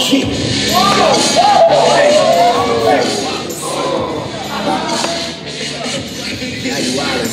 shit. Now you wildin',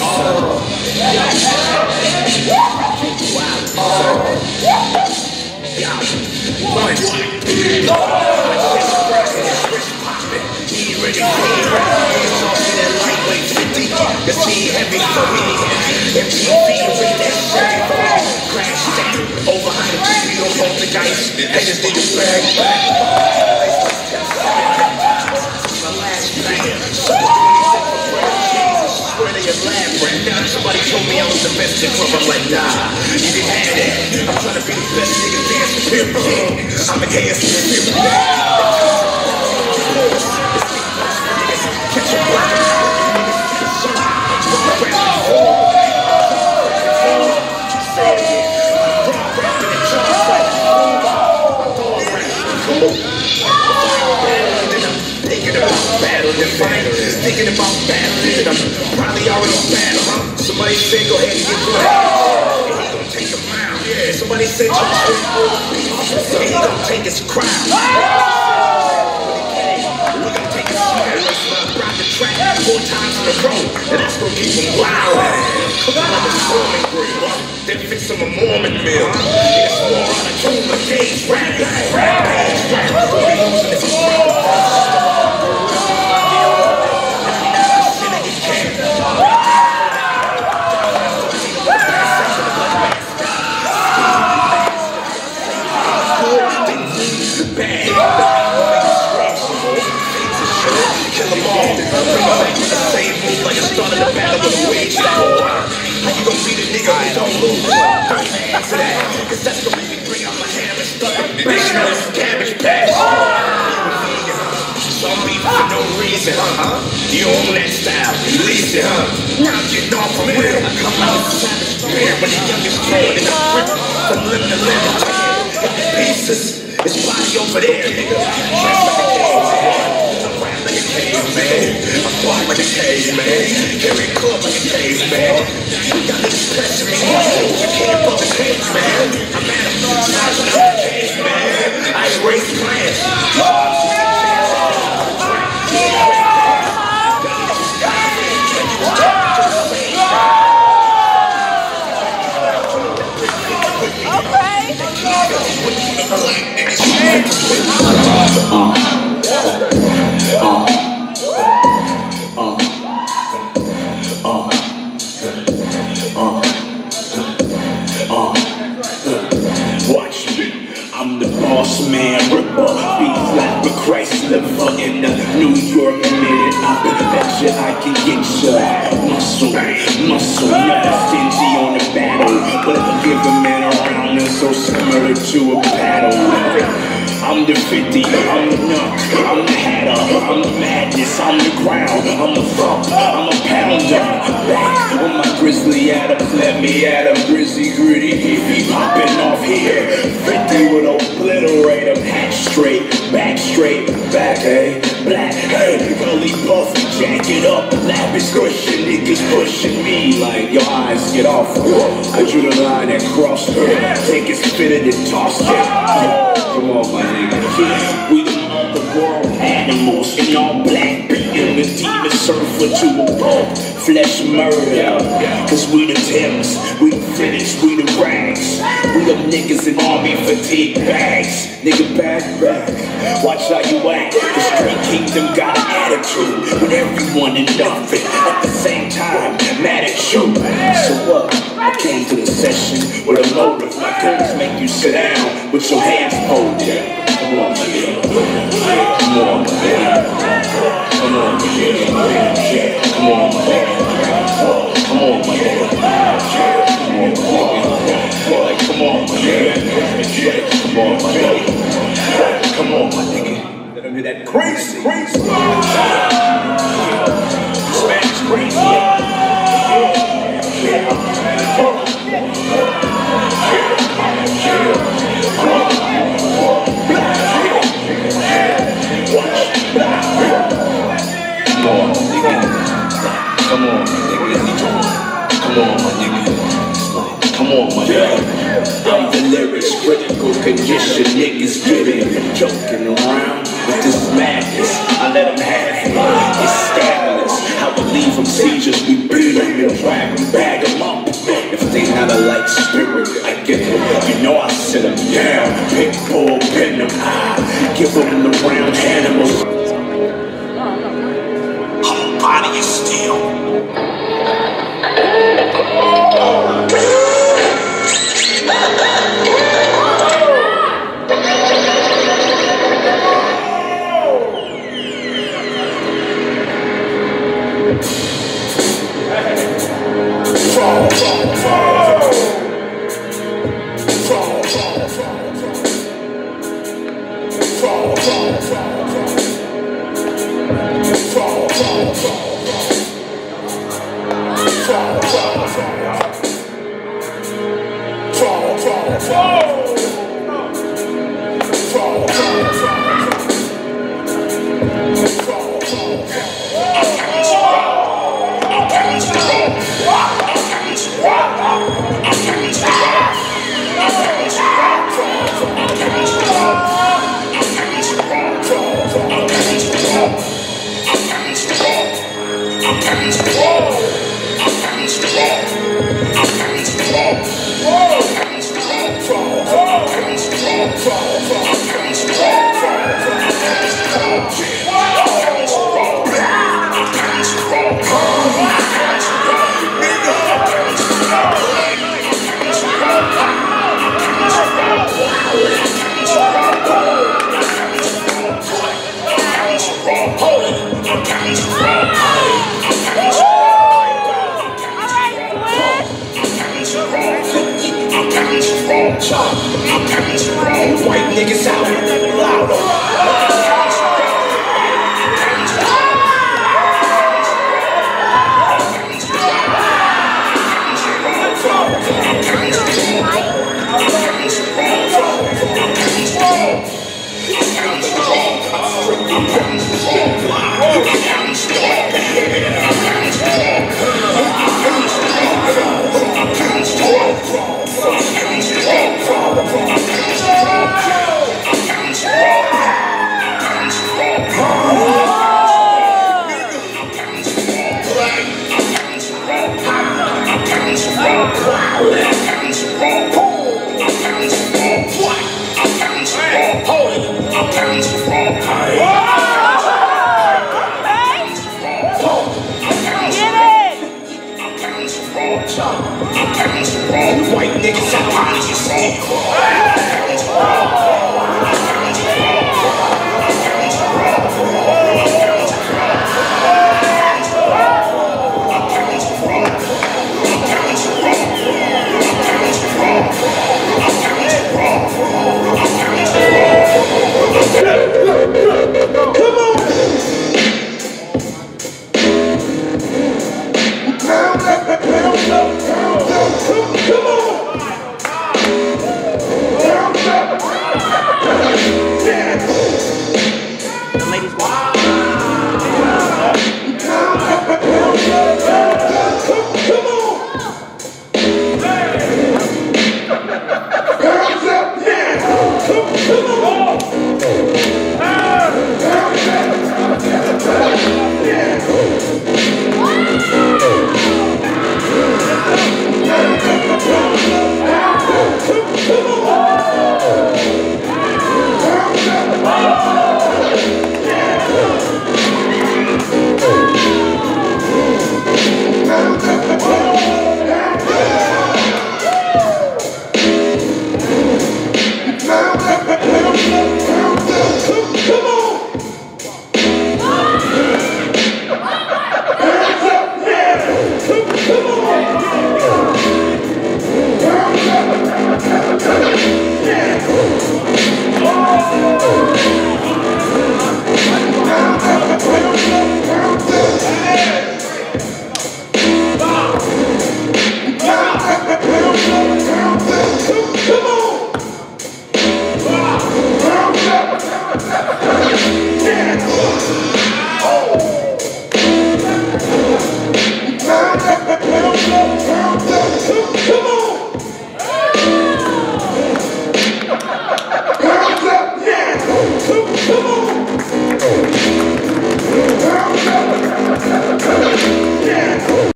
somebody told me I was the best in club. I'm like, nah, you didn't have that. I'm trying to be the best nigga dancing, period. I'm a KS, period. Catch a block. Say it again. Thinking about battling, I'm probably already battle. Somebody say go ahead and get good. And he gonna take a mile. Yeah, somebody say and he gonna take his crowd. We gonna take his smile. Ride the track 4 times in a row, and that's gonna keep him wild. Cook him like a Mormon grill, then fix him a Mormon meal. It's more on a tomb of cage rap. Before he loses his brother. Kill them all. Bring them back with the same move like I started a battle with a wage war. How you gon' beat a nigga who don't lose? Answer that, cause that's gonna make me bring out my hammer and start bashing on this cabbage patch. Some beef for no reason, You own that style, you lease it, Now I'm getting off from here. I come out savage prepared when the youngest flowing in the grip from limb to limb. Got the pieces, his body over there, nigga. Dressed like a cage. Like a caveman, I'm blind like a caveman, carry a club like a caveman. Got this pressure in my nose, you can't put the cage, man. I'm at a size like a caveman. I erase plans. Watch me, I'm the boss man, ripper, beat like a Chrysler in the New York minute. I bet you I can get you muscle, never stingy on the battle, but give a man around us so similar to a battle. I'm the 50, I'm the knock, I'm the hatter, I'm the madness, I'm the ground, I'm the thump, I'm a pounder. Back on my grizzly Adams, let me at him, grizzly gritty, he popping off here. 50 would obliterate him, hat straight, back, hey, black, hey, gully buff, jack it up, lavish cushion, niggas pushing me like your eyes get off. I drew the line and crossed her, take his fitted and tossed it. Come on, my nigga. We the mother-world animals in all black, beating the demon surfer to a pulp, flesh murder. Cause we the Timbs, we the finished, we the rags. We the niggas in army fatigue bags. Nigga, back. Watch how you act. The street kingdom got an attitude with everyone and nothing at the same time. Mad at you. So what? I came to the session with a motive. My goals make you sit down with your hands folded. Come on, my nigga. Come on, my nigga. Come on, my nigga. Come on, my nigga. Come on, my nigga. Come on, my nigga. Come on, my nigga. Come on, my nigga. Come on, my nigga. Let him hear that crazy. This man is crazy. Come on, my nigga. I'm the lyrics, critical condition, niggas get it. joking around with this madness. I let them have it. It's scandalous how we leave them seizures. We beat them and drag them, bag them up. If they not a light spirit, I get them. You know I sit them down, pick, pull, pin them high, give them the round animals. Whole body is steel. White niggas out, louder.